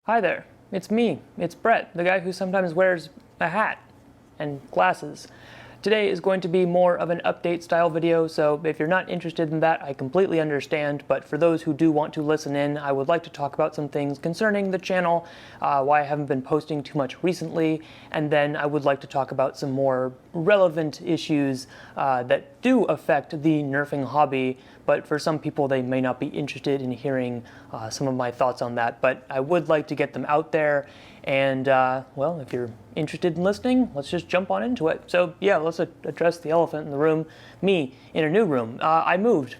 Hi there, it's me, it's Bret, the guy who sometimes wears a hat and glasses. Today is going to be more of an update style video, so if you're not interested in that, I completely understand, but for those who do want to listen in, I would like to talk about some things concerning the channel, why I haven't been posting too much recently, and then I would like to talk about some more relevant issues that do affect the nerfing hobby, but for some people they may not be interested in hearing some of my thoughts on that, but I would like to get them out there. And, well, if you're interested in listening, let's just jump on into it. So, yeah, let's address the elephant in the room. Me, in a new room. I moved.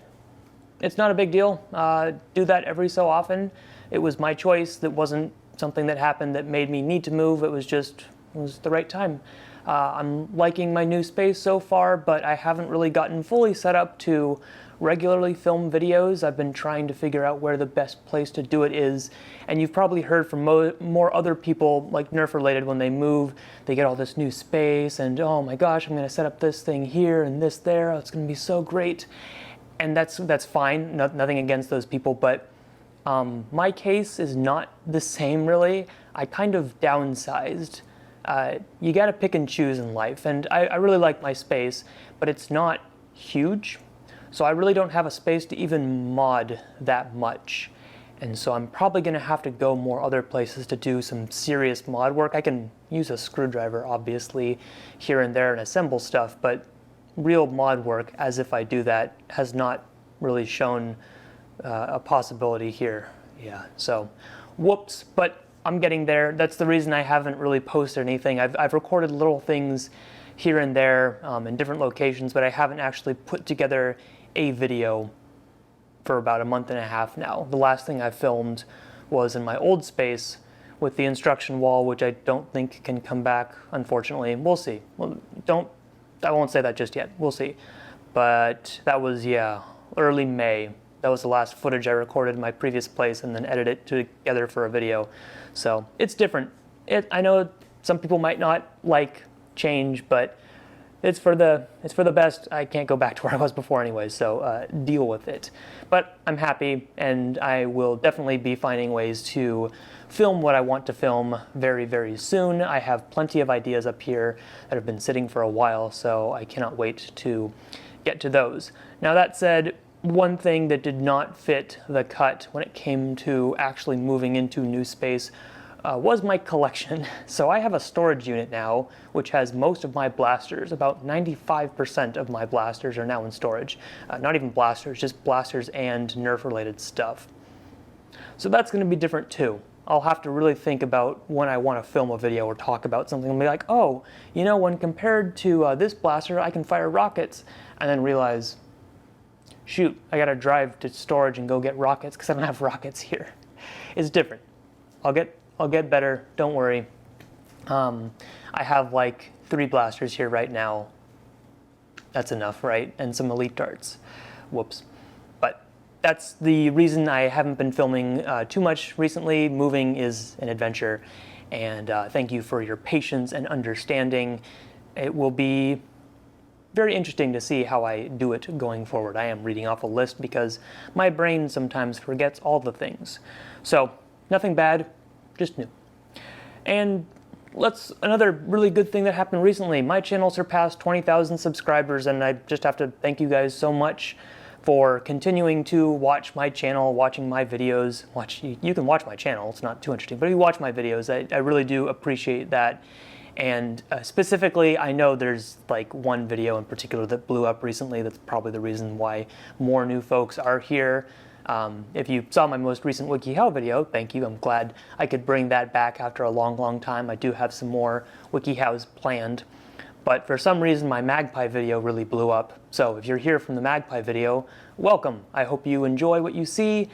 It's not a big deal. Do that every so often. It was my choice. That wasn't something that happened that made me need to move. It was the right time. I'm liking my new space so far, but I haven't really gotten fully set up to regularly film videos. I've been trying to figure out where the best place to do it is, and you've probably heard from more other people, like Nerf related, when they move, they get all this new space, and oh my gosh, I'm going to set up this thing here and this there, it's going to be so great. And that's fine, nothing against those people, but my case is not the same really. I kind of downsized. You got to pick and choose in life, and I really like my space, but it's not huge. So I really don't have a space to even mod that much. And so I'm probably going to have to go more other places to do some serious mod work. I can use a screwdriver, obviously, here and there and assemble stuff, but real mod work, as if I do that, has not really shown a possibility here. Yeah, so whoops, but I'm getting there. That's the reason I haven't really posted anything. I've recorded little things here and there in different locations, but I haven't actually put together a video for about a month and a half now. The last thing I filmed was in my old space with the instruction wall, which I don't think can come back, unfortunately. We'll see. Well, I won't say that just yet. We'll see. But that was, yeah, early May. That was the last footage I recorded in my previous place and then edited it together for a video. So it's different. I know some people might not like change, but it's for the best. I can't go back to where I was before anyway, so deal with it. But I'm happy, and I will definitely be finding ways to film what I want to film very, very soon. I have plenty of ideas up here that have been sitting for a while, so I cannot wait to get to those. Now that said, one thing that did not fit the cut when it came to actually moving into new space was my collection. So I have a storage unit now, which has most of my blasters. About 95% of my blasters are now in storage. Not even blasters, just blasters and Nerf related stuff. So that's going to be different too. I'll have to really think about when I want to film a video or talk about something and be like, oh, you know, when compared to this blaster, I can fire rockets, and then realize, shoot, I gotta drive to storage and go get rockets because I don't have rockets here. It's different. I'll get better, don't worry. I have like 3 blasters here right now. That's enough, right? And some elite darts. Whoops. But that's the reason I haven't been filming too much recently. Moving is an adventure, and thank you for your patience and understanding. It will be very interesting to see how I do it going forward. I am reading off a list because my brain sometimes forgets all the things. So, nothing bad. Just new. And another really good thing that happened recently. My channel surpassed 20,000 subscribers, and I just have to thank you guys so much for continuing to watch my channel, watching my videos. You can watch my channel, it's not too interesting, but if you watch my videos, I really do appreciate that. And specifically, I know there's like one video in particular that blew up recently. That's probably the reason why more new folks are here. If you saw my most recent WikiHow video, thank you. I'm glad I could bring that back after a long, long time. I do have some more WikiHows planned, but for some reason my Magpie video really blew up. So if you're here from the Magpie video, welcome. I hope you enjoy what you see.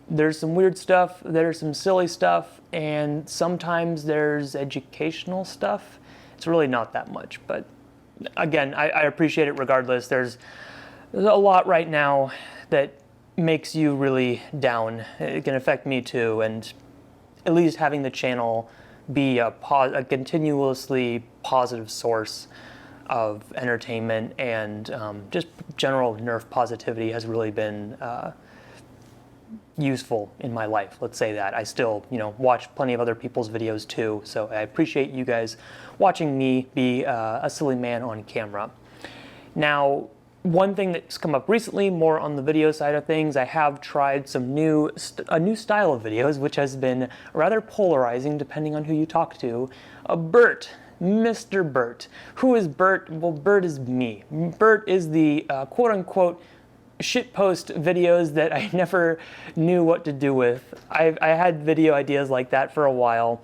There's some weird stuff, there's some silly stuff, and sometimes there's educational stuff. It's really not that much, but again, I appreciate it regardless. There's a lot right now that makes you really down. It can affect me too, and at least having the channel be a continuously positive source of entertainment and just general Nerf positivity has really been useful in my life. Let's say that. I still, watch plenty of other people's videos too, so I appreciate you guys watching me be a silly man on camera. Now, one thing that's come up recently, more on the video side of things, I have tried a new style of videos, which has been rather polarizing depending on who you talk to. Bert, Mr. Bert. Who is Bert? Well, Bert is me. Bert is the quote-unquote shitpost videos that I never knew what to do with. I had video ideas like that for a while,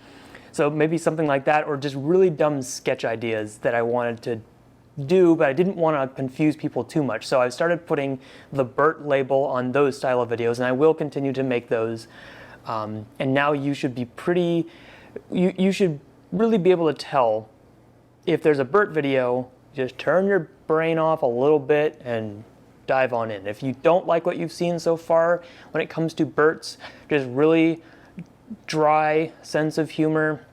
so maybe something like that, or just really dumb sketch ideas that I wanted to do, but I didn't want to confuse people too much. So I started putting the Bert label on those style of videos, and I will continue to make those. And now you should be you should really be able to tell if there's a Bert video. Just turn your brain off a little bit and dive on in. If you don't like what you've seen so far when it comes to Bert's just really dry sense of humor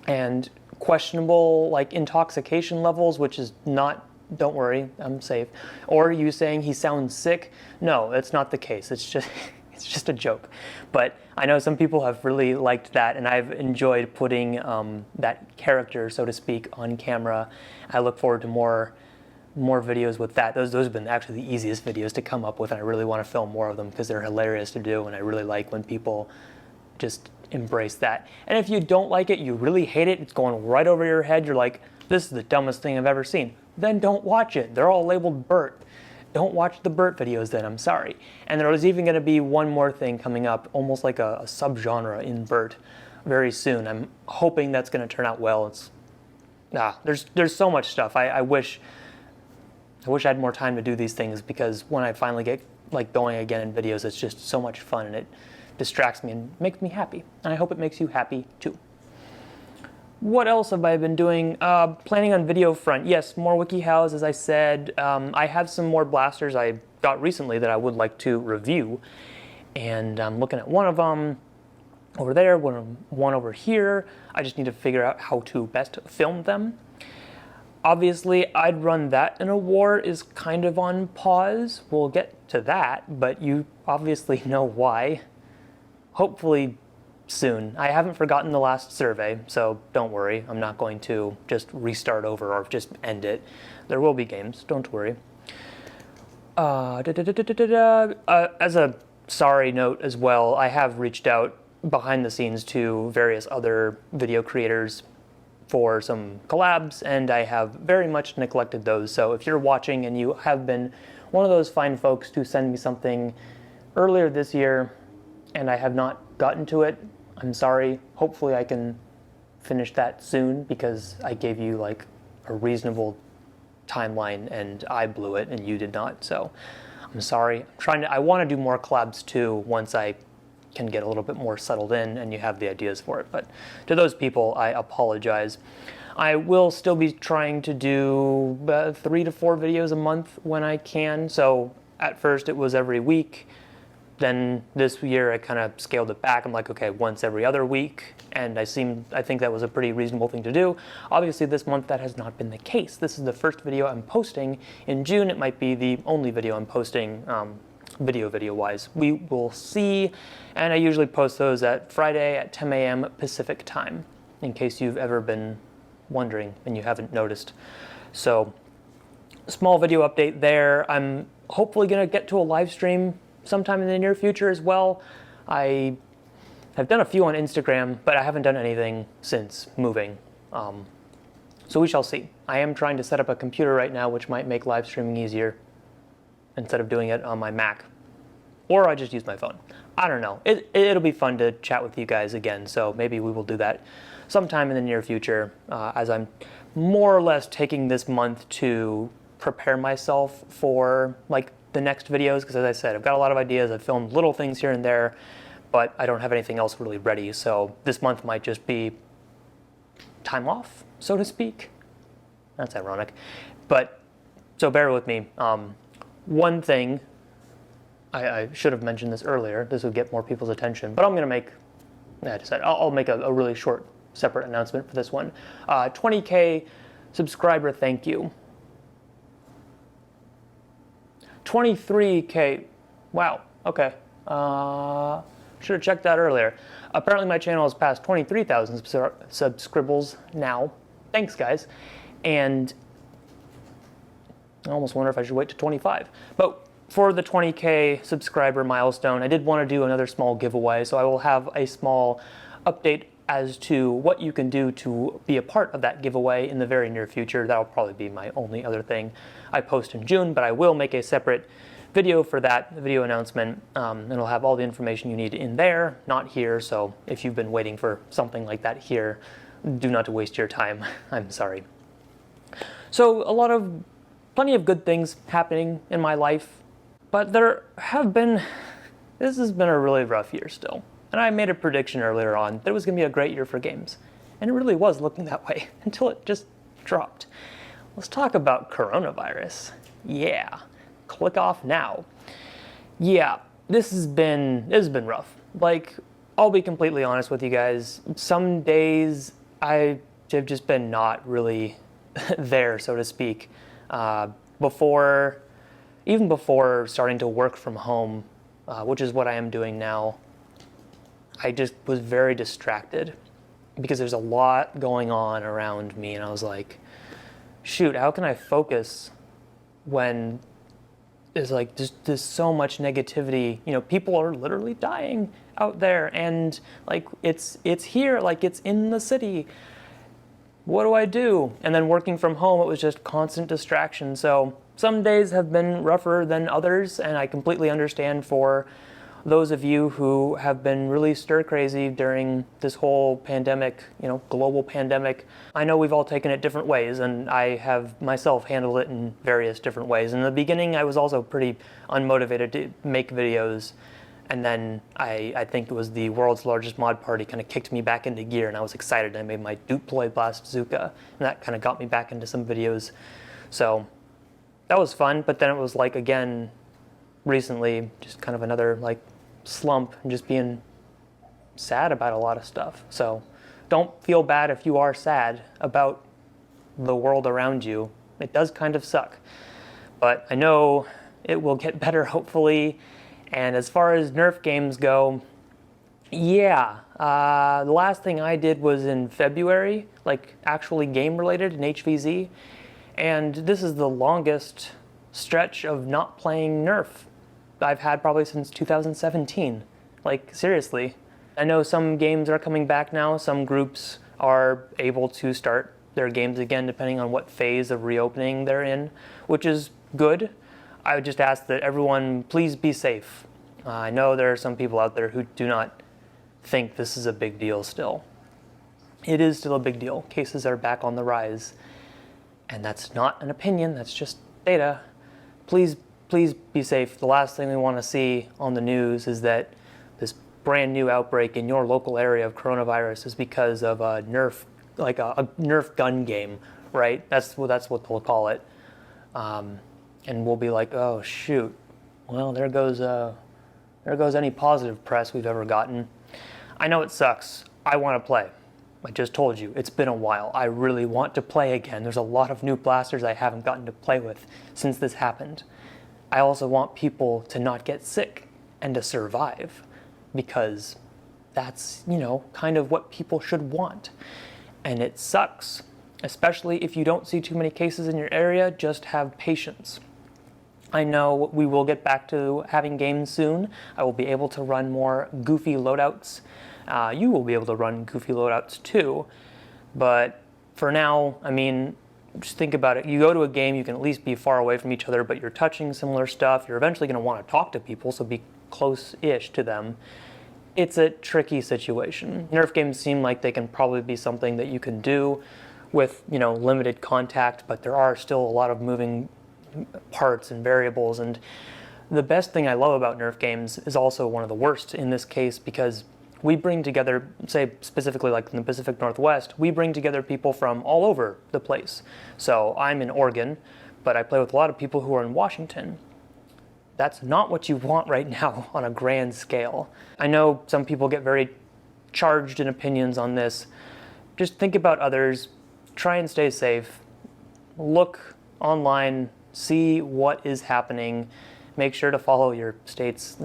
and questionable like intoxication levels, which is not, don't worry, I'm safe, or you saying he sounds sick, no, that's not the case. It's just a joke. But I know some people have really liked that, and I've enjoyed putting that character, so to speak, on camera. I look forward to more videos with that. Those have been actually the easiest videos to come up with, and I really want to film more of them because they're hilarious to do, and I really like when people just embrace that. And if you don't like it, you really hate it, it's going right over your head, you're like, this is the dumbest thing I've ever seen, then don't watch it. They're all labeled Bert. Don't watch the Bert videos then, I'm sorry. And there is even going to be one more thing coming up, almost like a subgenre in Bert very soon. I'm hoping that's going to turn out well. There's so much stuff. I wish I had more time to do these things, because when I finally get like going again in videos, it's just so much fun, and it distracts me and makes me happy. And I hope it makes you happy too. What else have I been doing? Planning on video front. Yes, more WikiHows, as I said. I have some more blasters I got recently that I would like to review. And I'm looking at one of them over there, one over here. I just need to figure out how to best film them. Obviously, I'd Run That in a War is kind of on pause. We'll get to that, but you obviously know why. Hopefully soon. I haven't forgotten the last survey, so don't worry. I'm not going to just restart over or just end it. There will be games, don't worry. As a sorry note as well, I have reached out behind the scenes to various other video creators for some collabs, and I have very much neglected those. So if you're watching and you have been one of those fine folks to send me something earlier this year and I have not gotten to it, I'm sorry. Hopefully I can finish that soon, because I gave you like a reasonable timeline and I blew it and you did not. So I'm sorry. I want to do more collabs too once I can get a little bit more settled in and you have the ideas for it. But to those people, I apologize. I will still be trying to do 3 to 4 videos a month when I can. So at first it was every week. Then this year I kind of scaled it back. I'm like, okay, once every other week. And I think that was a pretty reasonable thing to do. Obviously this month that has not been the case. This is the first video I'm posting. In June it might be the only video I'm posting video wise. We will see. And I usually post those at Friday at 10 a.m. Pacific time, in case you've ever been wondering and you haven't noticed. So small video update there. I'm hopefully gonna get to a live stream sometime in the near future as well. I have done a few on Instagram, but I haven't done anything since moving. So we shall see. I am trying to set up a computer right now, which might make live streaming easier instead of doing it on my Mac. Or I just use my phone. I don't know. It'll be fun to chat with you guys again, so maybe we will do that sometime in the near future, as I'm more or less taking this month to prepare myself for like the next videos, because as I said, I've got a lot of ideas. I've filmed little things here and there, but I don't have anything else really ready. So this month might just be time off, so to speak. That's ironic. But so bear with me. One thing, I should have mentioned this earlier. This would get more people's attention, but I'm going to make, I'll make a really short separate announcement for this one. 20K subscriber thank you. 23K, wow, okay. Should have checked that earlier. Apparently my channel has passed 23,000 subscribbles now. Thanks, guys. And I almost wonder if I should wait to 25. But for the 20K subscriber milestone, I did want to do another small giveaway, so I will have a small update as to what you can do to be a part of that giveaway in the very near future. That'll probably be my only other thing I post in June, but I will make a separate video for that video announcement, and it'll have all the information you need in there, not here. So if you've been waiting for something like that here, do not waste your time. I'm sorry. So plenty of good things happening in my life, but this has been a really rough year still. And I made a prediction earlier on that it was going to be a great year for games. And it really was looking that way until it just dropped. Let's talk about coronavirus. Yeah. Click off now. Yeah, this has been rough. Like, I'll be completely honest with you guys. Some days I have just been not really there, so to speak. Even before starting to work from home, which is what I am doing now, I just was very distracted because there's a lot going on around me, and I was like, shoot, how can I focus when there's like there's so much negativity? You know, people are literally dying out there, and like it's here, like it's in the city. What do I do? And then working from home, it was just constant distraction. So some days have been rougher than others, and I completely understand for those of you who have been really stir crazy during this whole pandemic, global pandemic. I know we've all taken it different ways, and I have myself handled it in various different ways. In the beginning, I was also pretty unmotivated to make videos, and then I think it was the world's largest mod party kind of kicked me back into gear, and I was excited. I made my Duploy Blast Bazooka, and that kind of got me back into some videos. So that was fun, but then it was like, again, recently, just kind of another like slump and just being sad about a lot of stuff. So don't feel bad if you are sad about the world around you. It does kind of suck, but I know it will get better, hopefully. And as far as Nerf games go, yeah, the last thing I did was in February, like actually game related in HVZ, and this is the longest stretch of not playing Nerf I've had probably since 2017. Like, seriously. I know some games are coming back now. Some groups are able to start their games again depending on what phase of reopening they're in, which is good. I would just ask that everyone please be safe. I know there are some people out there who do not think this is a big deal still. It is still a big deal. Cases are back on the rise. And that's not an opinion, that's just data. Please be safe. The last thing we want to see on the news is that this brand new outbreak in your local area of coronavirus is because of a Nerf, like a Nerf gun game, right? That's what they'll call it. And we'll be like, oh shoot, well there goes any positive press we've ever gotten. I know it sucks. I want to play. I just told you, it's been a while. I really want to play again. There's a lot of new blasters I haven't gotten to play with since this happened. I also want people to not get sick and to survive, because that's, kind of what people should want. And it sucks, especially if you don't see too many cases in your area. Just have patience. I know we will get back to having games soon. I will be able to run more goofy loadouts. You will be able to run goofy loadouts too. But for now, just think about it. You go to a game, you can at least be far away from each other, but you're touching similar stuff. You're eventually going to want to talk to people, so be close-ish to them. It's a tricky situation. Nerf games seem like they can probably be something that you can do with, limited contact, but there are still a lot of moving parts and variables. And the best thing I love about Nerf games is also one of the worst in this case, because we bring together, say specifically like in the Pacific Northwest, we bring together people from all over the place. So I'm in Oregon, but I play with a lot of people who are in Washington. That's not what you want right now on a grand scale. I know some people get very charged in opinions on this. Just think about others, try and stay safe, look online, see what is happening, make sure to follow your state's,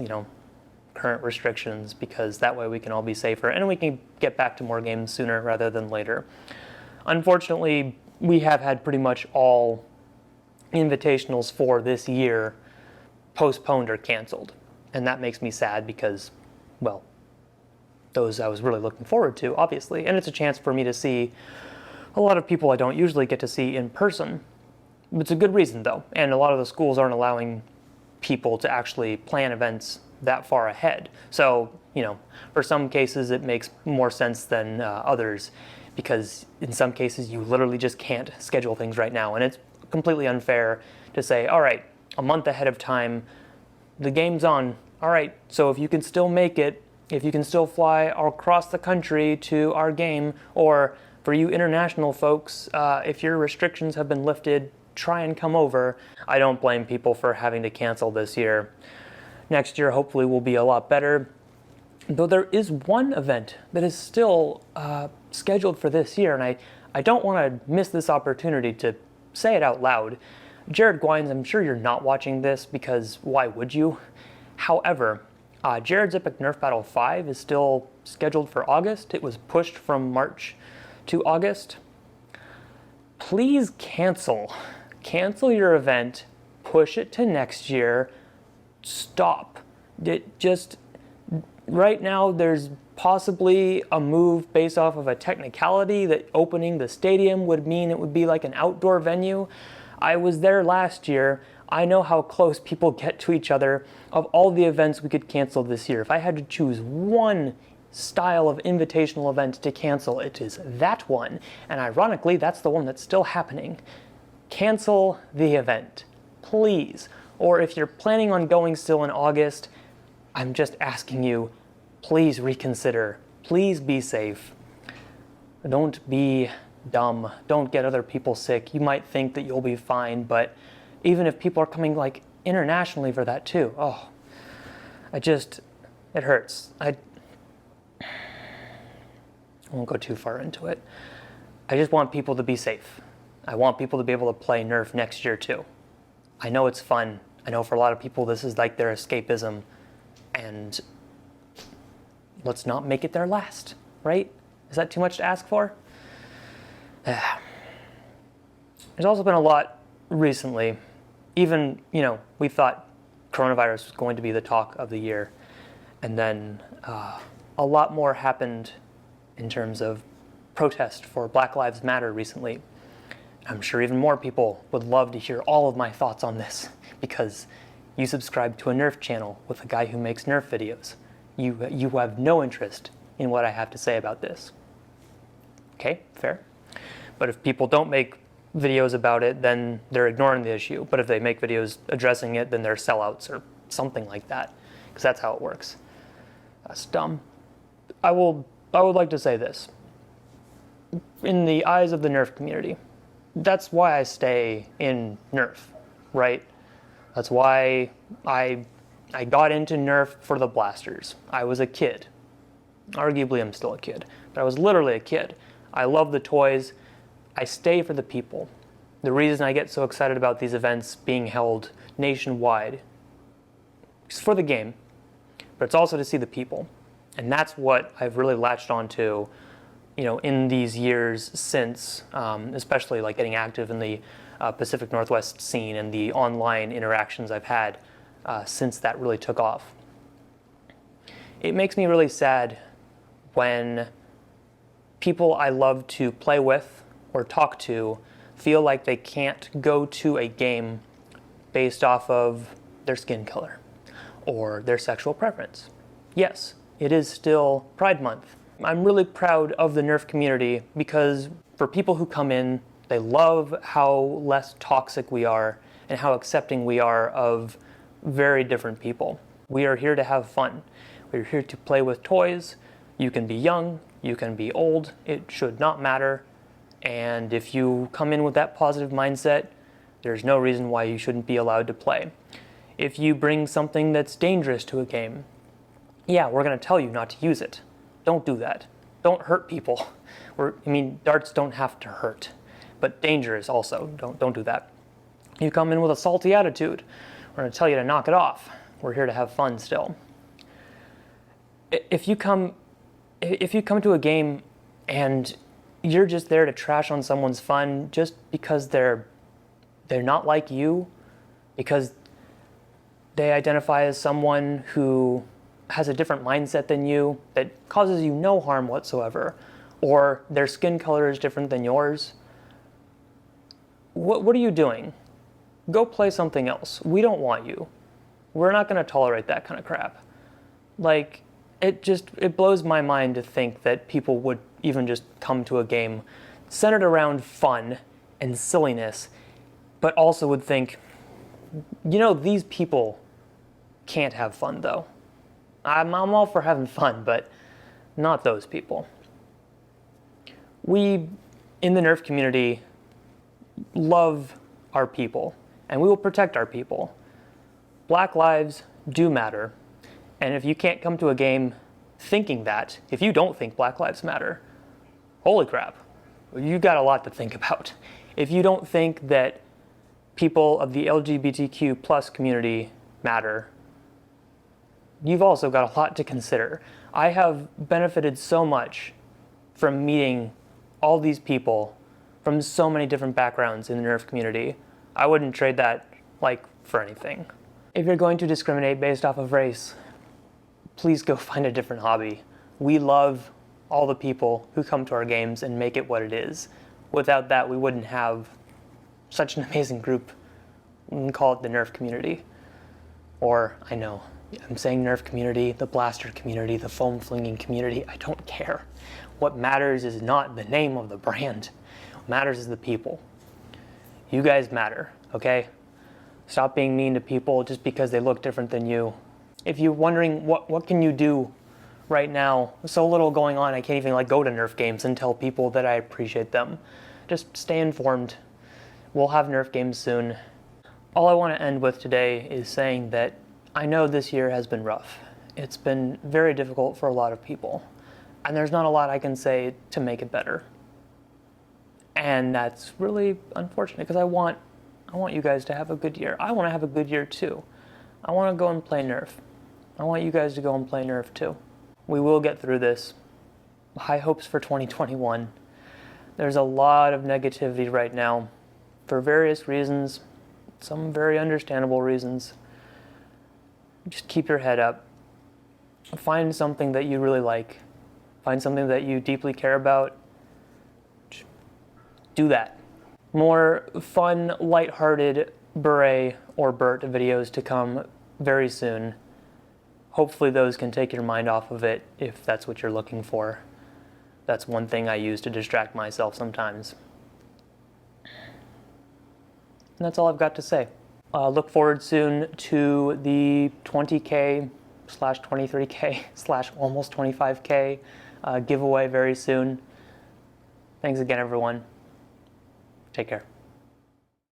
current restrictions, because that way we can all be safer and we can get back to more games sooner rather than later. Unfortunately, we have had pretty much all invitationals for this year postponed or canceled, and that makes me sad because, well, those I was really looking forward to, obviously, and it's a chance for me to see a lot of people I don't usually get to see in person. It's a good reason, though, and a lot of the schools aren't allowing people to actually plan events that far ahead. So, for some cases it makes more sense than others, because in some cases you literally just can't schedule things right now, and it's completely unfair to say, all right, a month ahead of time, the game's on, all right, so if you can still make it, if you can still fly across the country to our game, or for you international folks, if your restrictions have been lifted, try and come over. I don't blame people for having to cancel this year. Next year hopefully will be a lot better, though there is one event that is still scheduled for this year, and I don't want to miss this opportunity to say it out loud. Jared Gwines, I'm sure you're not watching this, because why would you? However, Jared's Epic Nerf Battle 5 is still scheduled for August. It was pushed from March to August. Please cancel. Cancel your event. Push it to next year. Stop. Right now there's possibly a move based off of a technicality that opening the stadium would mean it would be like an outdoor venue. I was there last year. I know how close people get to each other. Of all the events we could cancel this year, if I had to choose one style of invitational event to cancel, it is that one. And ironically, that's the one that's still happening. Cancel the event, please. Or if you're planning on going still in August, I'm just asking you, please reconsider. Please be safe. Don't be dumb. Don't get other people sick. You might think that you'll be fine, but even if people are coming like internationally for that too, it hurts. I won't go too far into it. I just want people to be safe. I want people to be able to play Nerf next year too. I know it's fun. I know for a lot of people this is like their escapism, and let's not make it their last, right? Is that too much to ask for? There's also been a lot recently. Even, we thought coronavirus was going to be the talk of the year, and then a lot more happened in terms of protest for Black Lives Matter recently. I'm sure even more people would love to hear all of my thoughts on this, because you subscribe to a Nerf channel with a guy who makes Nerf videos. You have no interest in what I have to say about this. Okay, fair. But if people don't make videos about it, then they're ignoring the issue. But if they make videos addressing it, then they're sellouts or something like that, because that's how it works. That's dumb. I would like to say this. In the eyes of the Nerf community, that's why I stay in Nerf, right? That's why I got into Nerf for the blasters. I was a kid. Arguably, I'm still a kid, but I was literally a kid. I love the toys. I stay for the people. The reason I get so excited about these events being held nationwide is for the game, but it's also to see the people. And that's what I've really latched onto, in these years since, especially like getting active in the Pacific Northwest scene and the online interactions I've had since that really took off. It makes me really sad when people I love to play with or talk to feel like they can't go to a game based off of their skin color or their sexual preference. Yes, it is still Pride Month. I'm really proud of the Nerf community because for people who come in, they love how less toxic we are and how accepting we are of very different people. We are here to have fun. We're here to play with toys. You can be young, you can be old, it should not matter. And if you come in with that positive mindset, there's no reason why you shouldn't be allowed to play. If you bring something that's dangerous to a game, yeah, we're going to tell you not to use it. Don't do that. Don't hurt people. Darts don't have to hurt, but dangerous also. Don't do that. You come in with a salty attitude, we're going to tell you to knock it off. We're here to have fun still. if you come to a game and you're just there to trash on someone's fun just because they're not like you, because they identify as someone who has a different mindset than you that causes you no harm whatsoever, or their skin color is different than yours, what are you doing? Go play something else. We don't want you. We're not going to tolerate that kind of crap. Like, it blows my mind to think that people would even just come to a game centered around fun and silliness, but also would think, these people can't have fun though. I'm all for having fun, but not those people. We, in the Nerf community, love our people, and we will protect our people. Black lives do matter, and if you can't come to a game thinking that, if you don't think Black lives matter, holy crap, you got a lot to think about. If you don't think that people of the LGBTQ plus community matter, you've also got a lot to consider. I have benefited so much from meeting all these people from so many different backgrounds in the Nerf community. I wouldn't trade that for anything. If you're going to discriminate based off of race, please go find a different hobby. We love all the people who come to our games and make it what it is. Without that, we wouldn't have such an amazing group. We can call it the Nerf community. Or, I know, I'm saying Nerf community, the blaster community, the foam flinging community. I don't care. What matters is not the name of the brand. What matters is the people. You guys matter, okay? Stop being mean to people just because they look different than you. If you're wondering what can you do right now, so little going on, I can't even go to Nerf games and tell people that I appreciate them. Just stay informed. We'll have Nerf games soon. All I want to end with today is saying that I know this year has been rough. It's been very difficult for a lot of people, and there's not a lot I can say to make it better. And that's really unfortunate because I want you guys to have a good year. I want to have a good year too. I want to go and play Nerf. I want you guys to go and play Nerf too. We will get through this. High hopes for 2021. There's a lot of negativity right now for various reasons, some very understandable reasons. Just keep your head up. Find something that you really like. Find something that you deeply care about. Do that. More fun, lighthearted Beret or Bert videos to come very soon. Hopefully those can take your mind off of it if that's what you're looking for. That's one thing I use to distract myself sometimes. And that's all I've got to say. Look forward soon to the 20K / 23K / almost 25K giveaway very soon. Thanks again, everyone. Take care.